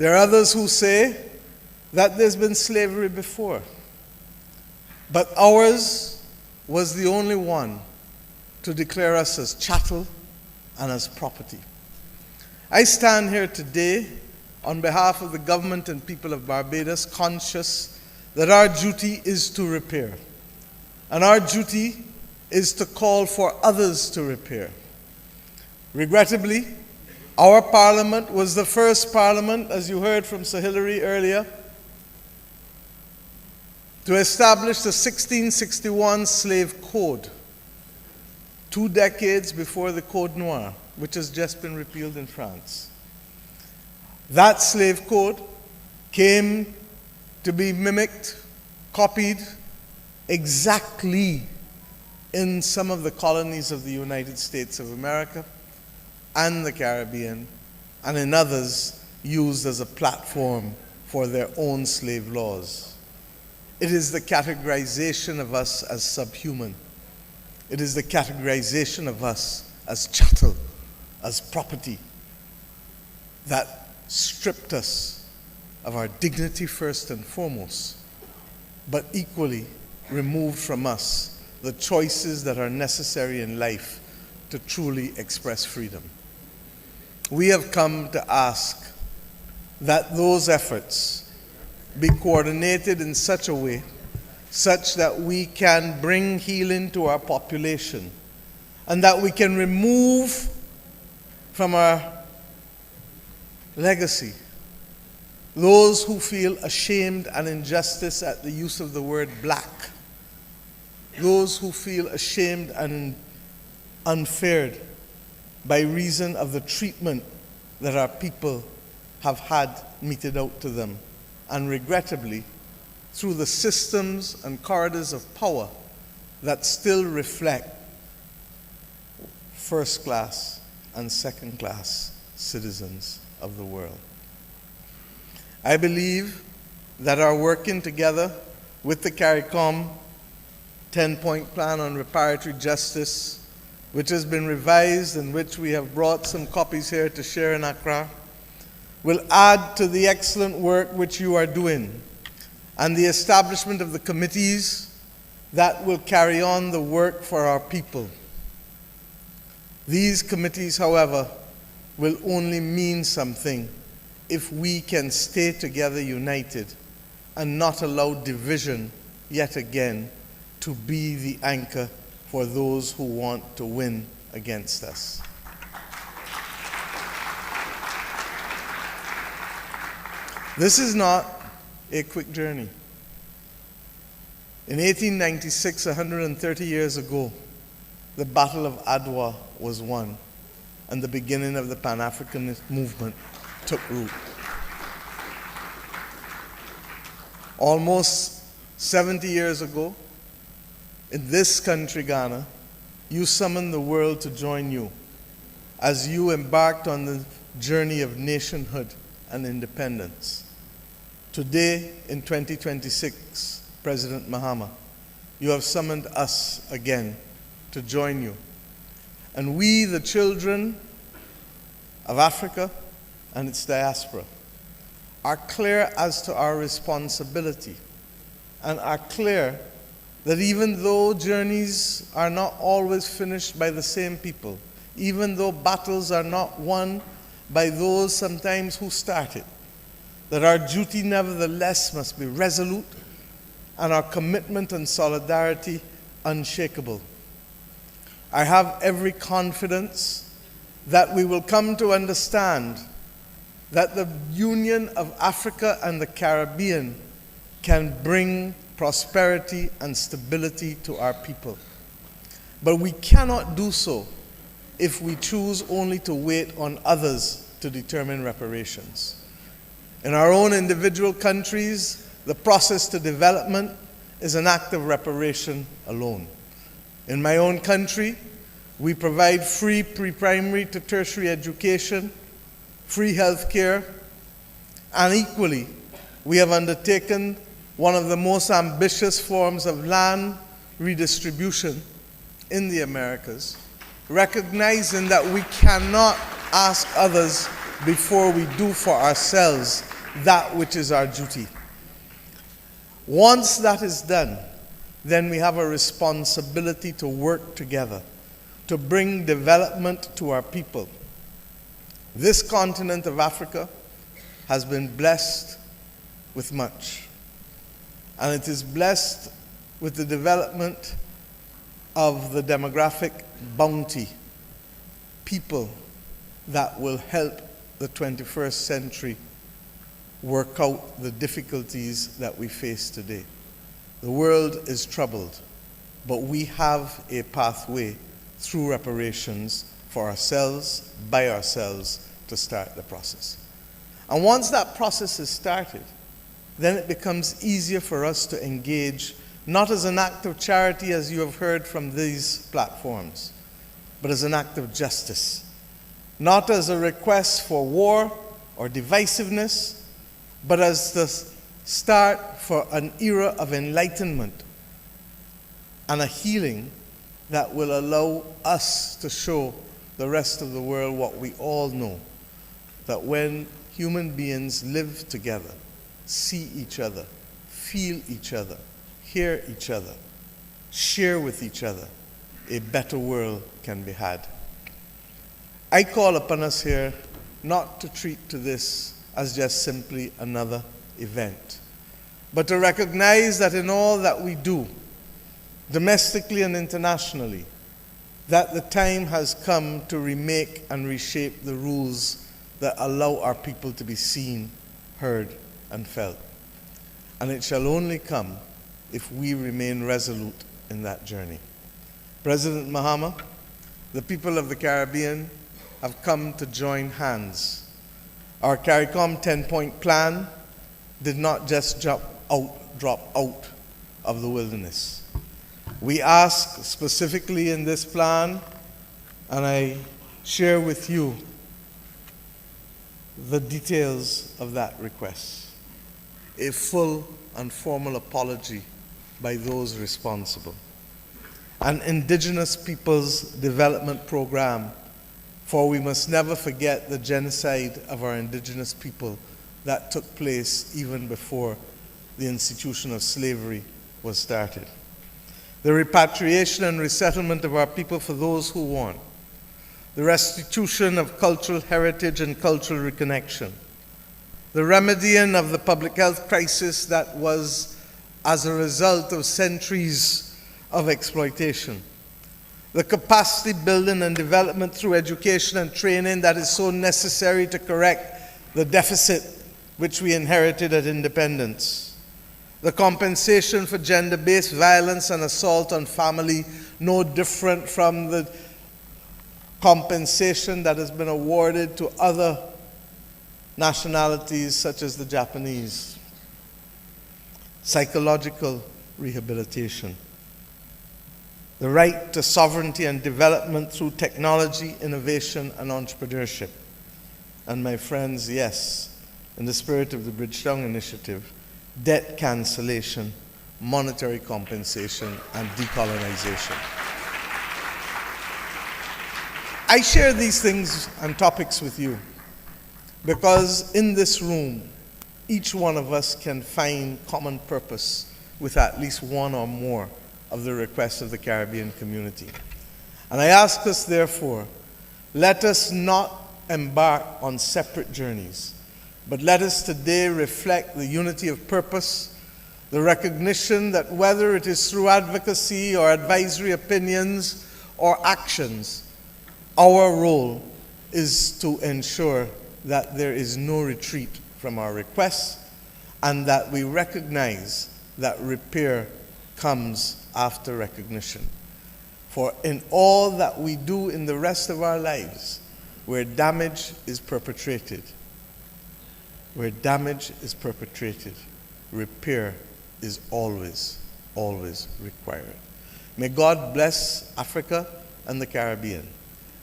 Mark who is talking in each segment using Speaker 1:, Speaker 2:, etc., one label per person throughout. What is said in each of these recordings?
Speaker 1: There are others who say that there's been slavery before, but ours was the only one to declare us as chattel and as property. I stand here today on behalf of the government and people of Barbados, conscious that our duty is to repair, and our duty is to call for others to repair. Regrettably, our parliament was the first parliament, as you heard from Sir Hilary earlier, to establish the 1661 Slave Code, 2 decades before the Code Noir, which has just been repealed in France. That slave code came to be mimicked, copied exactly in some of the colonies of the United States of America and the Caribbean, and in others used as a platform for their own slave laws. It is the categorization of us as subhuman. It is the categorization of us as chattel, as property, that stripped us of our dignity first and foremost, but equally removed from us the choices that are necessary in life to truly express freedom. We have come to ask that those efforts be coordinated in such a way such that we can bring healing to our population and that we can remove from our legacy those who feel ashamed and injustice at the use of the word black, those who feel ashamed and unfared by reason of the treatment that our people have had meted out to them, and regrettably, through the systems and corridors of power that still reflect first-class and second-class citizens of the world. I believe that our working together with the CARICOM 10-point plan on reparatory justice, which has been revised and which we have brought some copies here to share in Accra, will add to the excellent work which you are doing and the establishment of the committees that will carry on the work for our people. These committees, however, will only mean something if we can stay together united and not allow division yet again to be the anchor for those who want to win against us. This is not a quick journey. In 1896, 130 years ago, the Battle of Adwa was won, and the beginning of the Pan-Africanist movement took root. Almost 70 years ago, in this country, Ghana, you summoned the world to join you as you embarked on the journey of nationhood and independence. Today, in 2026, President Mahama, you have summoned us again to join you. And we, the children of Africa and its diaspora, are clear as to our responsibility and are clear that even though journeys are not always finished by the same people, even though battles are not won by those sometimes who started, that our duty nevertheless must be resolute and our commitment and solidarity unshakable. I have every confidence that we will come to understand that the union of Africa and the Caribbean can bring prosperity and stability to our people. But we cannot do so if we choose only to wait on others to determine reparations. In our own individual countries, the process to development is an act of reparation alone. In my own country, we provide free pre-primary to tertiary education, free health care, and equally, we have undertaken one of the most ambitious forms of land redistribution in the Americas, recognizing that we cannot ask others before we do for ourselves that which is our duty. Once that is done, then we have a responsibility to work together, to bring development to our people. This continent of Africa has been blessed with much, and it is blessed with the development of the demographic bounty, people that will help the 21st century work out the difficulties that we face today. The world is troubled, but we have a pathway through reparations for ourselves, by ourselves, to start the process. And once that process is started, then it becomes easier for us to engage, not as an act of charity, as you have heard from these platforms, but as an act of justice. Not as a request for war or divisiveness, but as the start for an era of enlightenment and a healing that will allow us to show the rest of the world what we all know, that when human beings live together, see each other, feel each other, hear each other, share with each other, a better world can be had. I call upon us here not to treat to this as just simply another event, but to recognize that in all that we do, domestically and internationally, that the time has come to remake and reshape the rules that allow our people to be seen, heard, and felt. And it shall only come if we remain resolute in that journey. President Mahama, the people of the Caribbean have come to join hands. Our CARICOM 10-point plan did not just drop out of the wilderness. We ask specifically in this plan, and I share with you the details of that request. A full and formal apology by those responsible. An Indigenous Peoples Development Program, for we must never forget the genocide of our indigenous people that took place even before the institution of slavery was started. The repatriation and resettlement of our people for those who want. The restitution of cultural heritage and cultural reconnection. The remedying of the public health crisis that was as a result of centuries of exploitation. The capacity building and development through education and training that is so necessary to correct the deficit which we inherited at independence. The compensation for gender-based violence and assault on family, no different from the compensation that has been awarded to other nationalities such as the Japanese. Psychological rehabilitation. The right to sovereignty and development through technology, innovation, and entrepreneurship. And my friends, yes, in the spirit of the Bridgetown Initiative, debt cancellation, monetary compensation, and decolonization. I share these things and topics with you because in this room, each one of us can find common purpose with at least one or more of the requests of the Caribbean community. And I ask us, therefore, let us not embark on separate journeys, but let us today reflect the unity of purpose, the recognition that whether it is through advocacy or advisory opinions or actions, our role is to ensure that there is no retreat from our requests and that we recognize that repair comes after recognition. For in all that we do in the rest of our lives, where damage is perpetrated, repair is always, always required. May God bless Africa and the Caribbean.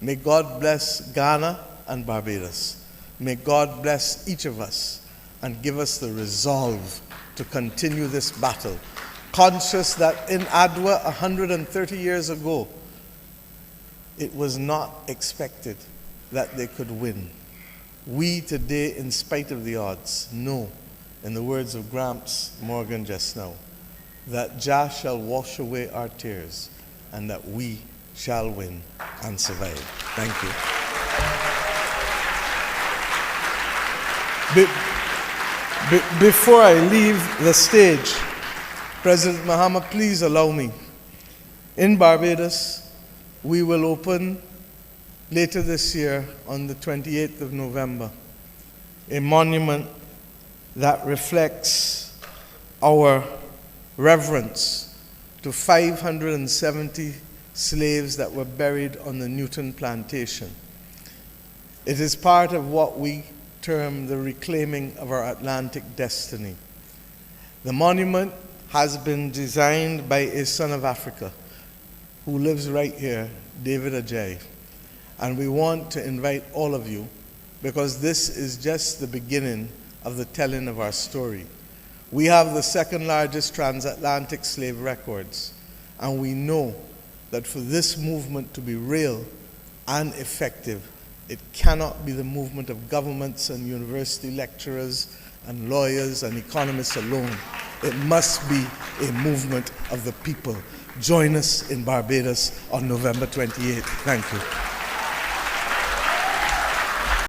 Speaker 1: May God bless Ghana and Barbados. May God bless each of us and give us the resolve to continue this battle, conscious that in Adwa 130 years ago, it was not expected that they could win. We today, in spite of the odds, know, in the words of Gramps Morgan just now, that Jah shall wash away our tears and that we shall win and survive. Thank you. Before I leave the stage, President Mahama, please allow me. In Barbados, we will open later this year on the 28th of November a monument that reflects our reverence to 570 slaves that were buried on the Newton plantation. It is part of what we term the reclaiming of our Atlantic destiny. The monument has been designed by a son of Africa who lives right here, David Ajay. And we want to invite all of you, because this is just the beginning of the telling of our story. We have the second largest transatlantic slave records, and we know that for this movement to be real and effective, it cannot be the movement of governments and university lecturers and lawyers and economists alone. It must be a movement of the people. Join us in Barbados on November 28th. Thank you.